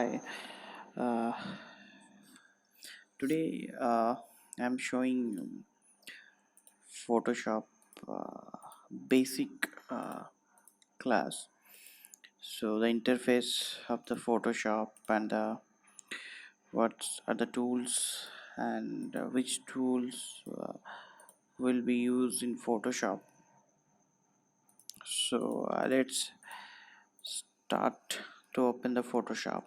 Hi. Uh, Today I'm showing Photoshop basic class. So the interface of the Photoshop and what are the tools and which tools will be used in Photoshop. So let's start to open the Photoshop.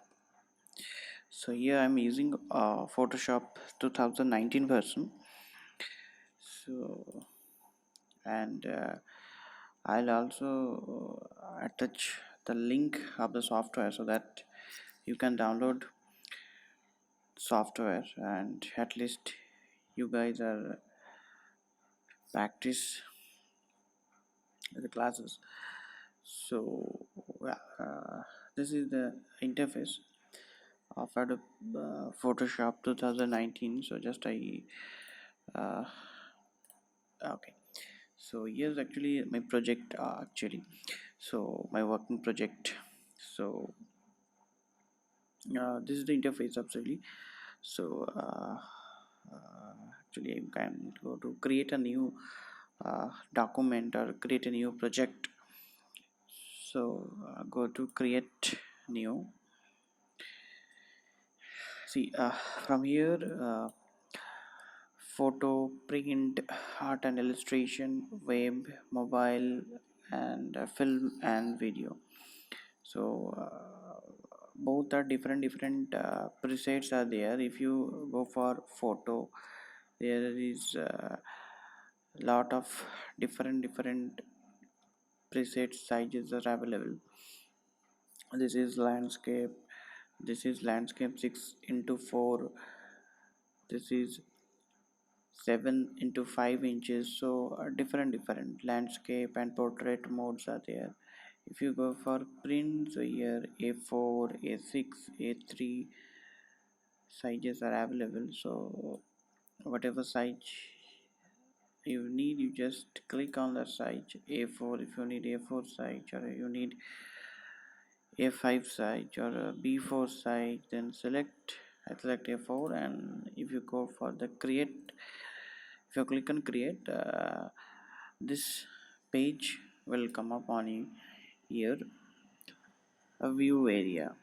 So here I'm using Photoshop 2019 version. So and I'll also attach the link of the software so that you can download software and at least you guys are practice the classes. So this is the interface of Adobe Photoshop 2019. So just I uh, okay. So here's actually my project so my working project. So this is the interface actually. So actually you can go to create a new document or create a new project. So go to create new. See from here photo, print, art and illustration, web, mobile, and film and video. So both are different presets are there. If you go for photo, there is lot of different preset sizes are available. This is landscape, this is landscape 6 into 4, this is 7 into 5 inches. So different landscape and portrait modes are there. If you go for print, so here a4, a6, a3 sizes are available. So whatever size you need, you just click on the size. A4 if you need a4 size, or you need a5 size or a b4 size, then I select a4. And if you go for the create, if you click on create, this page will come up on here, a view area.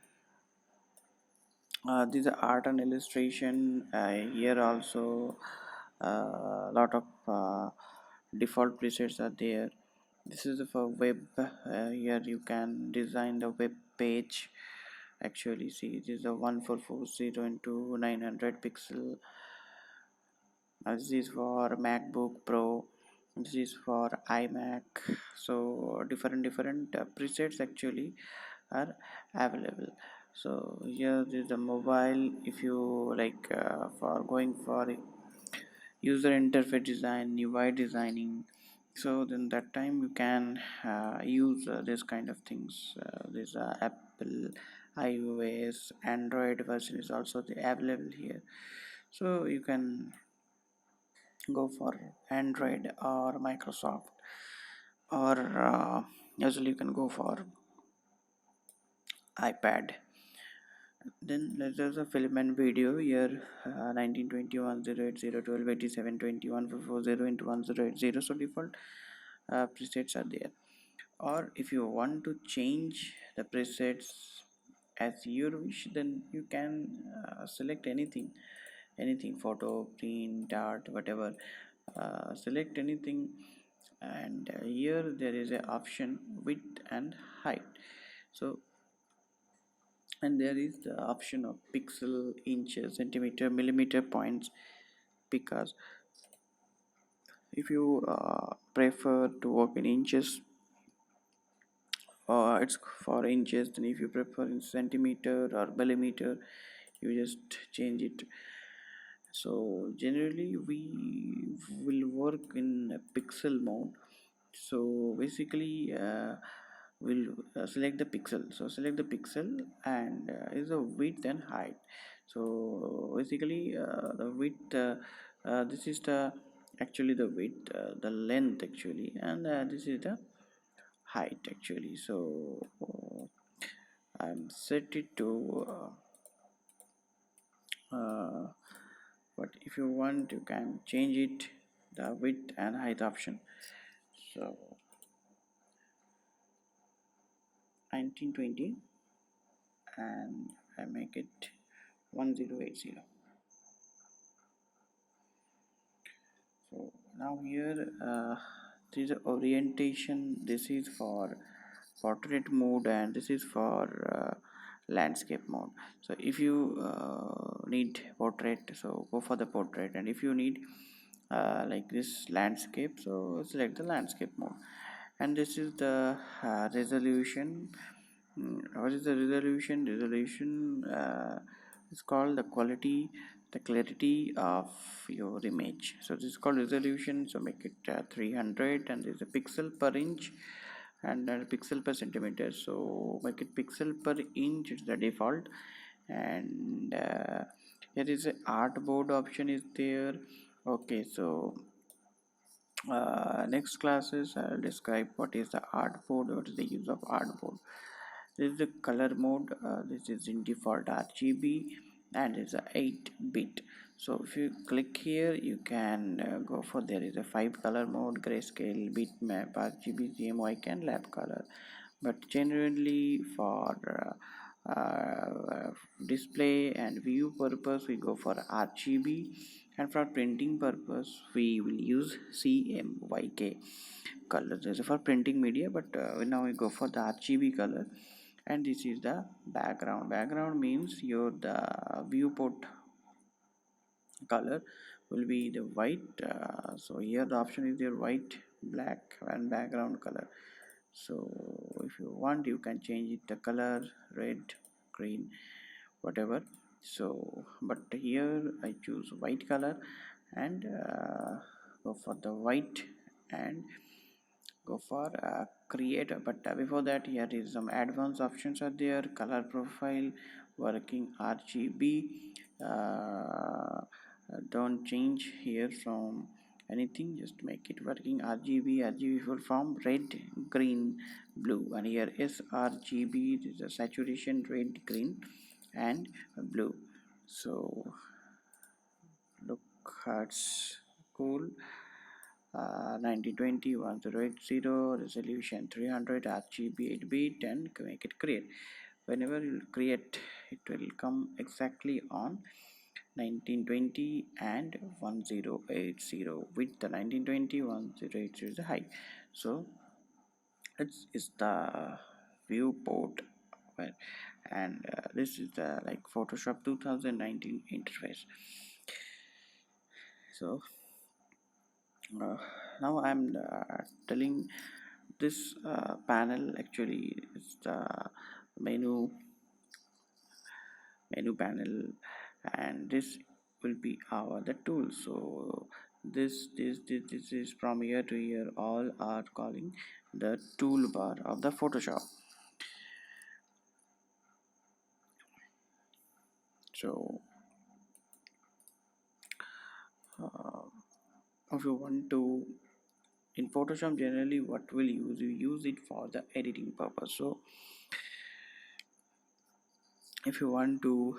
This is art and illustration. Here also lot of default presets are there. This is for web. Here you can design the web page. Actually, see, this is a 1440 into 900 pixel. This is for MacBook Pro, this is for iMac. So different presets actually are available. So here is the mobile. If you like for going for user interface design, UI designing, so then that time you can use this kind of things. This Apple iOS Android version is also available here. So you can go for Android or Microsoft, or usually you can go for iPad. Then there's a film and video here, 1921 into 1080. So default presets are there. Or if you want to change the presets as you wish, then you can select anything, photo, print, art, whatever. Select anything, and here there is a option width and height. So and there is the option of pixel, inches, centimeter, millimeter, points. Because if you prefer to work in inches, it's for inches. Then if you prefer in centimeter or millimeter, you just change it. So generally we will work in a pixel mode. So basically we'll select the pixel. So select the pixel, and is the width and height. So basically the width, this is the actually the width, the length actually, and this is the height actually. So I'm set it to but if you want you can change it the width and height option. So 1920 and I make it 1080. So now here this is orientation, this is for portrait mode and this is for landscape mode. So if you need portrait, so go for the portrait, and if you need like this landscape, so select the landscape mode. And this is the resolution. What is the resolution? Resolution is called the quality, the clarity of your image. So this is called resolution. So make it 300, and there is a pixel per inch and pixel per centimeter. So make it pixel per inch. It's the default. And here is a artboard option is there. Okay, so next classes I'll describe what is the artboard, what is the use of artboard. This is the color mode. This is in default RGB and it's a 8-bit. So if you click here, you can go for, there is a 5 color mode: grayscale, bitmap, RGB, CMYK, and lab color. But generally for display and view purpose, we go for RGB, and for printing purpose, we will use CMYK color. This is for printing media, but now we go for the RGB color. And this is the background means your the viewport color will be the white. So here the option is there: white, black, and background color. So if you want you can change it the color, red, green, whatever. So but here I choose white color and go for the white and go for create. But before that, here is some advanced options are there: color profile, working RGB. Don't change here from anything, just make it working RGB full form red, green, blue. And here sRGB, this is a saturation, red, green, and blue. So look, it's cool. 1920 resolution 300 RGB 8-bit, and make it create. Whenever you create, it will come exactly on 1920 and 1080 with the 1920 1080 is the height. So it's the viewport. Well, and this is the like Photoshop 2019 interface. So uh, now I'm telling this panel actually is the menu panel, and this will be our the tool. So this is from here to here all are calling the toolbar of the Photoshop. So uh, if you want to, in Photoshop generally what will you use it for the editing purpose. So if you want to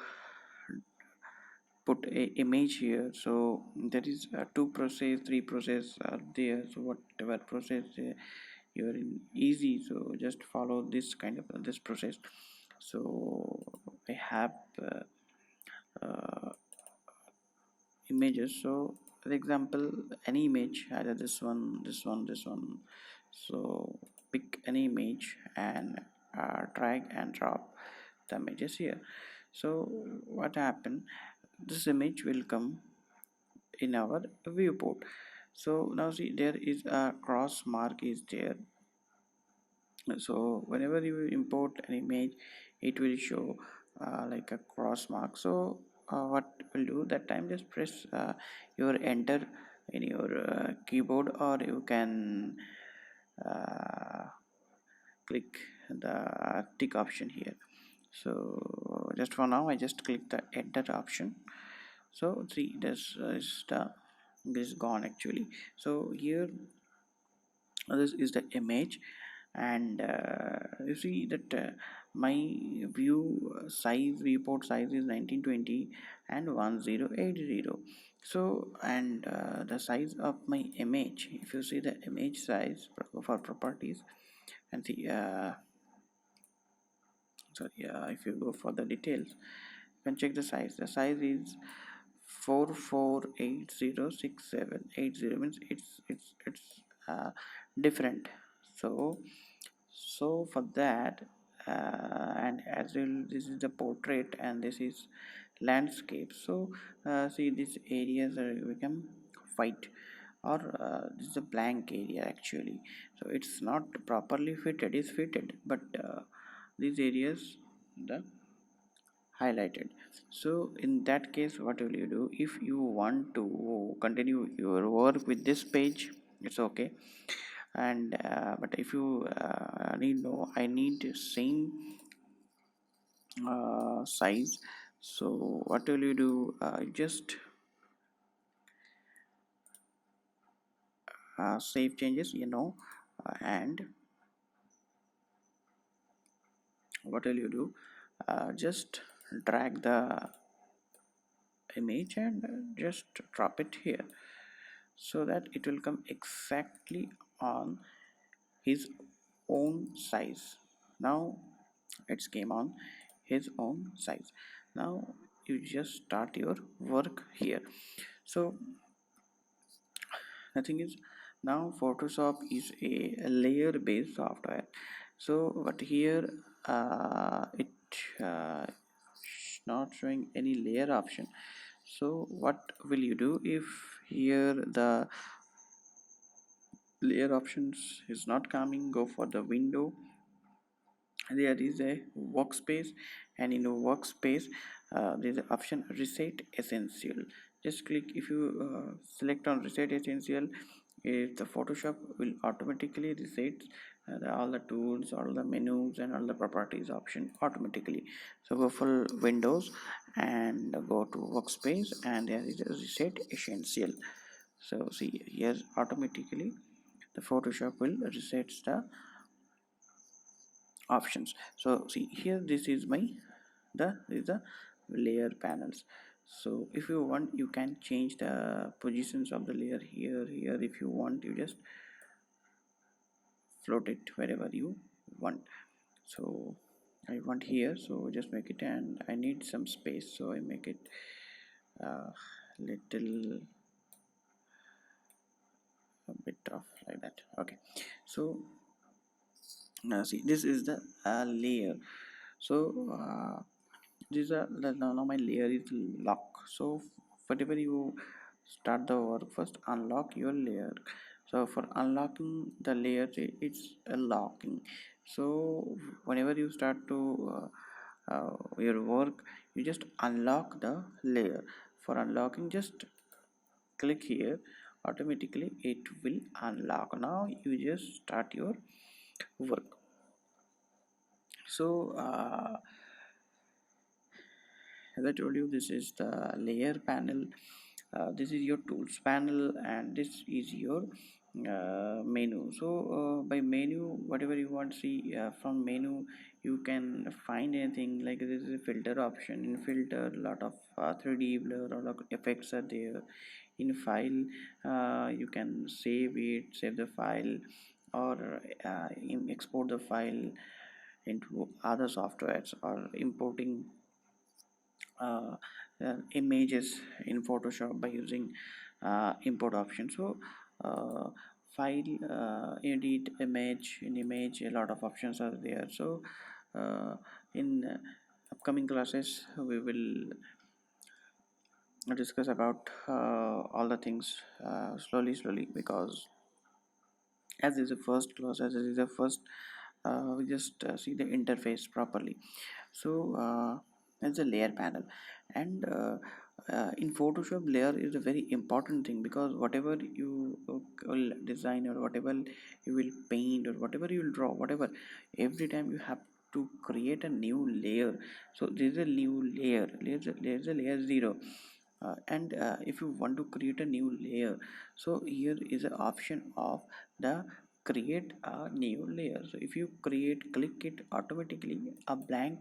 put a image here, so there is two process, three process are there. So whatever process you are in easy, so just follow this kind of this process. So I have uh, images. So for example, any image, either this one. So pick any image and drag and drop the images here. So what happened, this image will come in our viewport. So now see, there is a cross mark is there. So whenever you import an image, it will show like a cross mark. So what will do that time, just press your enter in your keyboard, or you can uh, click the tick option here. So just for now I just click the enter option. So see, this is the this is gone actually. So here this is the image, and you see that my view size, viewport size is 1920 and 1080. So and the size of my image, if you see the image size for properties and the sorry, if you go for the details, you can check the size. The size is 44806780, means it's different. So for that, and as well, this is the portrait and this is landscape. So see, these areas are become white, or this is a blank area actually. So it's not properly fitted, it's fitted, but these areas the highlighted. So in that case, what will you do? If you want to continue your work with this page, it's okay. And but if you need, no, I need same size. So what will you do? Just save changes, and what will you do? Just drag the image and just drop it here, so that it will come exactly on his own size. Now it's came on his own size. Now you just start your work here. So the thing is, now Photoshop is a layer based software. So but here it uh, not showing any layer option. So what will you do? If here the layer options is not coming, go for the window. There is a workspace, and in a workspace there is an option reset essential. Just click. If you select on reset essential, the Photoshop will automatically reset all the tools, all the menus and all the properties option automatically. So go for windows and go to workspace, and there is a reset essential. So see here, automatically the Photoshop will reset the options. So see here, this is my the layer panels. So if you want, you can change the positions of the layer here. If you want, you just float it wherever you want. So I want here, so just make it, and I need some space, so I make it little a bit of like that. Okay, so now see, this is the layer. So this is now my layer is lock. So whatever you start the work, first unlock your layer. So for unlocking the layer, it's a locking. So whenever you start to your work, you just unlock the layer. For unlocking, just click here, automatically it will unlock. Now you just start your work. So as I told you, this is the layer panel, this is your tools panel, and this is your menu. So by menu, whatever you want to see, from menu you can find anything. Like this is a filter option. In filter, lot of 3D blur or like effects are there. In file, you can save the file, or export the file into other softwares, or importing uh, images in Photoshop by using import option. So uh, file, edit image, in image a lot of options are there. So in upcoming classes we will discuss about all the things slowly, because as is the first class, as is the first, we just see the interface properly. So it's a layer panel, and in Photoshop, layer is a very important thing, because whatever you will design, or whatever you will paint, or whatever you will draw, whatever, every time you have to create a new layer. So this is a new layer. There's a layer 0, and if you want to create a new layer, so here is an option of the create a new layer. So if you click it, automatically a blank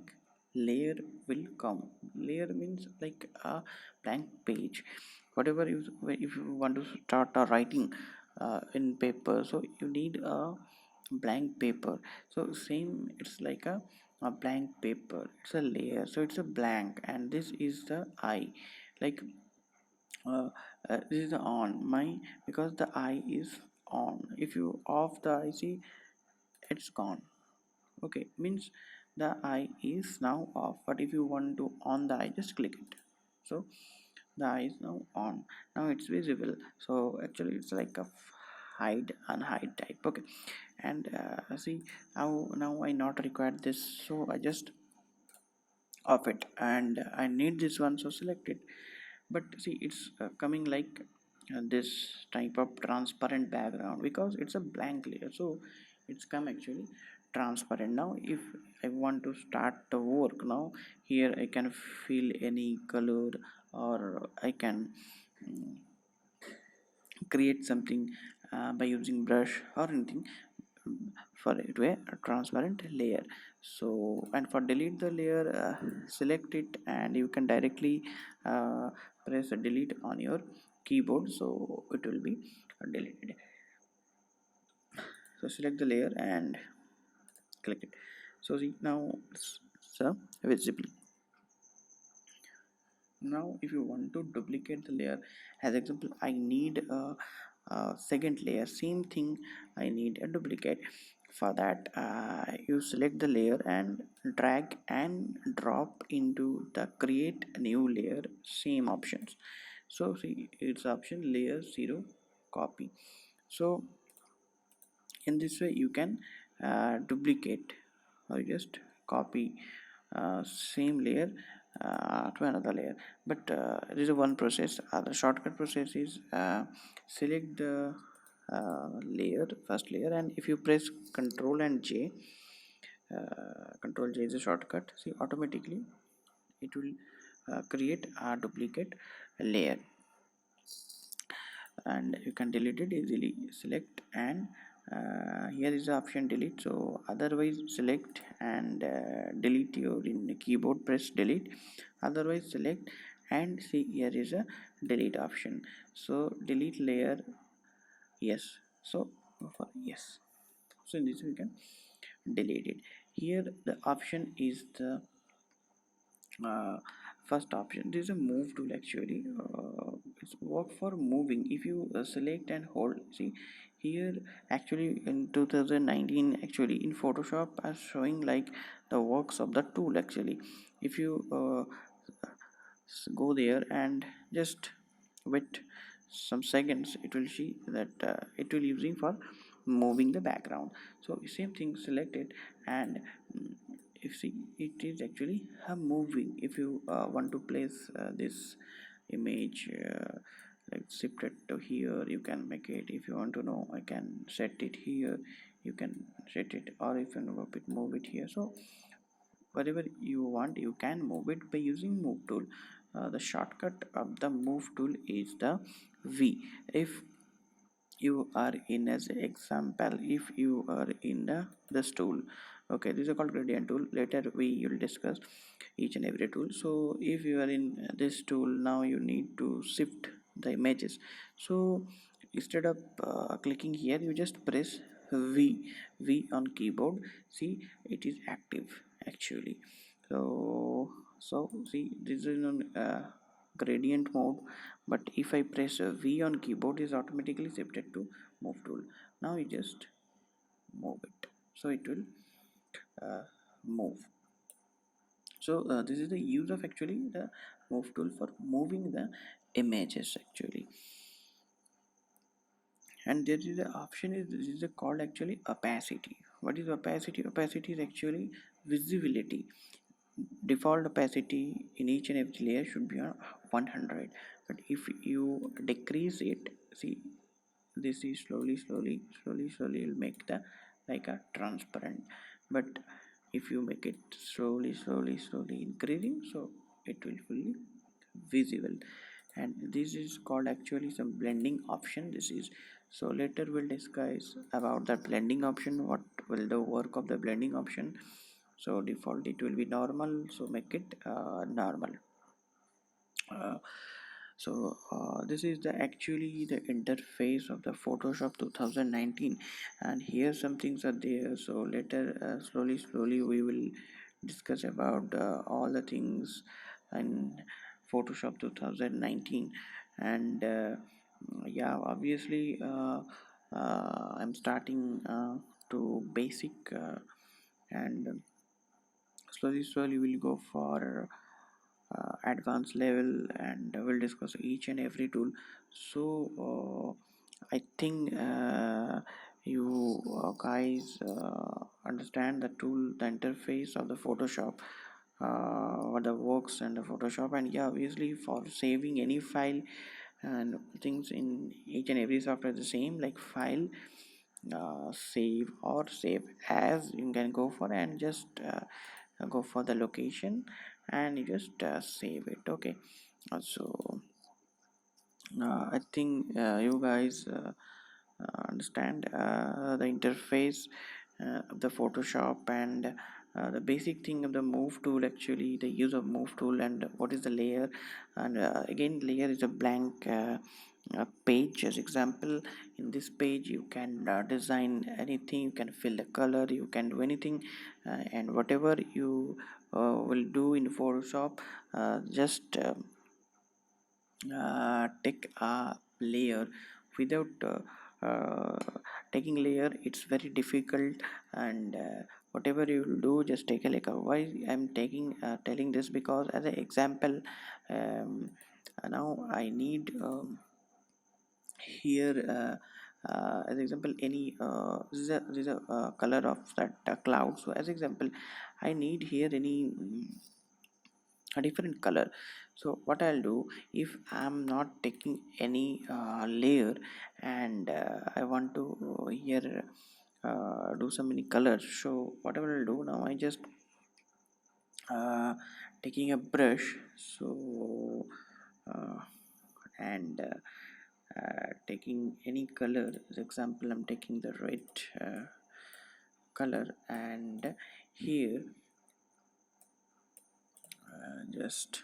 layer will come. Layer means like a blank page. Whatever you, if you want to start a writing in paper, so you need a blank paper. So same, it's like a blank paper, it's a layer, so it's a blank, and this is the eye. Like uh, this is the on my, because the eye is on. If you off the eye, see, it's gone. Okay, means the eye is now off. But if you want to on the eye, just click it. So the eye is now on. Now it's visible. So actually it's like a hide and hide type. Okay, and see, now I not require this, so I just of it, and I need this one, so select it. But see, it's coming like this type of transparent background, because it's a blank layer, so it's come actually transparent. Now if I want to start the work, now here I can fill any color, or I can mm, create something by using brush or anything, for it to a transparent layer. So, and for delete the layer, select it, and you can directly press delete on your keyboard, so it will be deleted. So select the layer and click it. So see, now it's visible. Now if you want to duplicate the layer, as example, I need a second layer, same thing, I need a duplicate. For that, you select the layer and drag and drop into the create new layer, same options. So see, it's option layer 0 copy. So in this way you can duplicate, or just copy same layer to another layer. But there is one process. The shortcut process is select the layer, first layer, and if you press Ctrl and J, Ctrl J is a shortcut, see, automatically it will create a duplicate layer, and you can delete it easily. Select, and here is the option delete. So otherwise select and delete your in the keyboard, press delete. Otherwise select, and see, here is a delete option. So delete layer, yes. So for yes, so in this we can delete it. Here the option is the uh, first option. This is a move tool actually. It's work for moving. If you select and hold, see here, actually in 2019, actually in Photoshop are showing like the works of the tool actually. If you go there and just wait some seconds, it will see that it will using for moving the background. So same thing, select it, and mm, if see, it is actually moving. If you want to place this image like shift it to here, you can make it. If you want to know, I can set it here, you can set it, or if you move it here. So wherever you want, you can move it by using move tool. The shortcut of the move tool is the V. If you are in, as example, if you are in this tool, okay, this is called gradient tool. Later we will discuss each and every tool. So if you are in this tool, now you need to shift the images. So instead of clicking here, you just press V on keyboard. See, it is active actually. So see, this is on gradient mode. But if I press V on keyboard, is automatically shifted to move tool. Now you just move it, so it will move. So this is the use of actually the move tool for moving the images actually. And there is the option is, this is called actually opacity. What is opacity? Opacity is actually visibility. Default opacity in each and every layer should be on 100, but if you decrease it, see, this is slowly will make the like a transparent. But if you make it slowly increasing, so it will fully visible. and this is called actually some blending option. This is, so later we'll discuss about the blending option, what will the work of the blending option. So default it will be normal, so make it normal. uh, this is the actually the interface of the Photoshop 2019, and here some things are there. So later slowly we will discuss about all the things in Photoshop 2019. And yeah, obviously I'm starting to basic, and slowly we'll go for advanced level, and we'll discuss each and every tool. So I think you guys understand the tool, the interface of the Photoshop, what the works and the Photoshop. And yeah, obviously for saving any file and things in each and every software the same, like file, save or save as, you can go for, and just go for the location, and you just save it. Okay. So I think you guys understand the interface of the Photoshop, and the basic thing of the move tool, actually the use of move tool, and what is the layer. And again, layer is a blank page. As example, in this page you can design anything, you can fill the color, you can do anything, and whatever you will do in Photoshop, just take a layer. Without uh, taking layer, it's very difficult. And whatever you will do, just take a like why I'm taking telling this, because as an example, um, now I need here as example any this is a color of that cloud. So as example, I need here any a different color. So what I'll do, if I'm not taking any layer, and I want to here do some many colors. So whatever I'll do now, I just taking a brush. So uh, and taking any color. As example, I'm taking the red color, and here just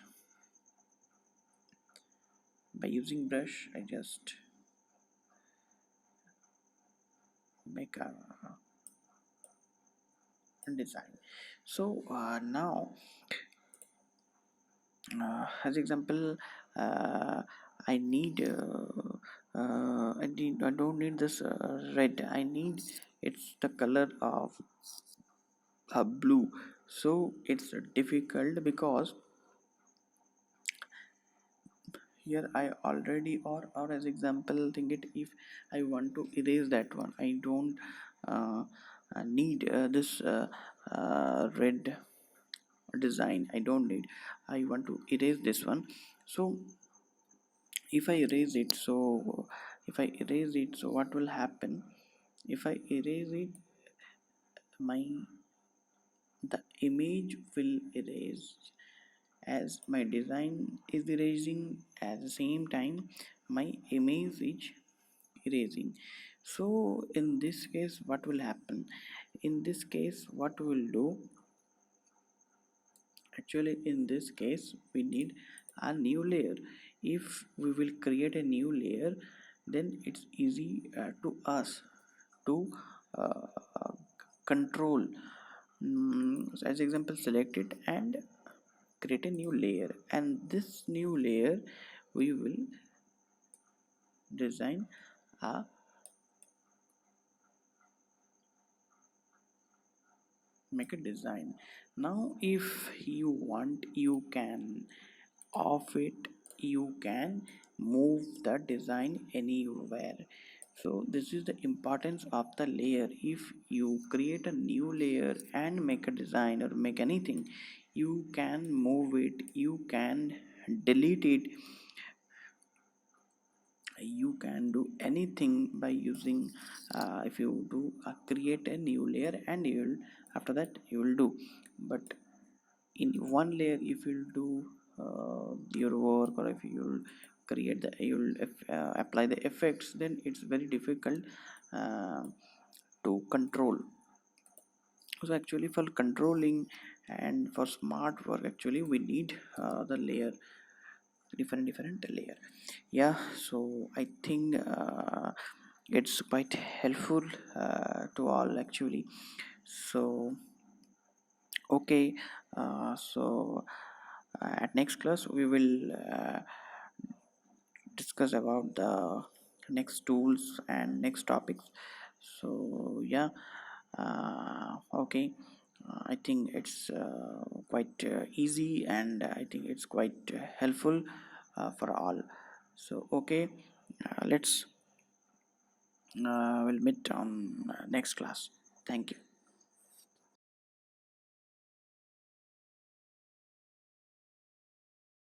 by using brush, I just make a design. So now as example, uh, I don't need this red. I need, it's the color of blue. So it's difficult, because here I already, or as example, think it, if I want to erase that one, I don't uh, need this red design. I don't need, I want to erase this one. So if I erase it, so what will happen? If I erase it, my the image will erase, as my design is erasing, at the same time my image is erasing. So in this case, what will happen? In this case, what we'll do, actually in this case, we need a new layer. If we will create a new layer, then it's easy to us to uh, control. So as example, select it and create a new layer, and this new layer we will design a make a design. Now if you want, you can off it, you can move the design anywhere. So this is the importance of the layer. If you create a new layer and make a design or make anything, you can move it, you can delete it, you can do anything by using if you do create a new layer, and you'll, after that you will do. But in one layer, if you'll do your work, or if you'll create the you'll apply the effects, then it's very difficult uh, to control. So actually for controlling and for smart work, actually we need the layer, different layer. Yeah, so I think it's quite helpful to all actually. So okay, at next class we will discuss about the next tools and next topics. So yeah, okay, I think it's quite easy, and I think it's quite helpful for all. So okay, let's we'll meet on next class. Thank you.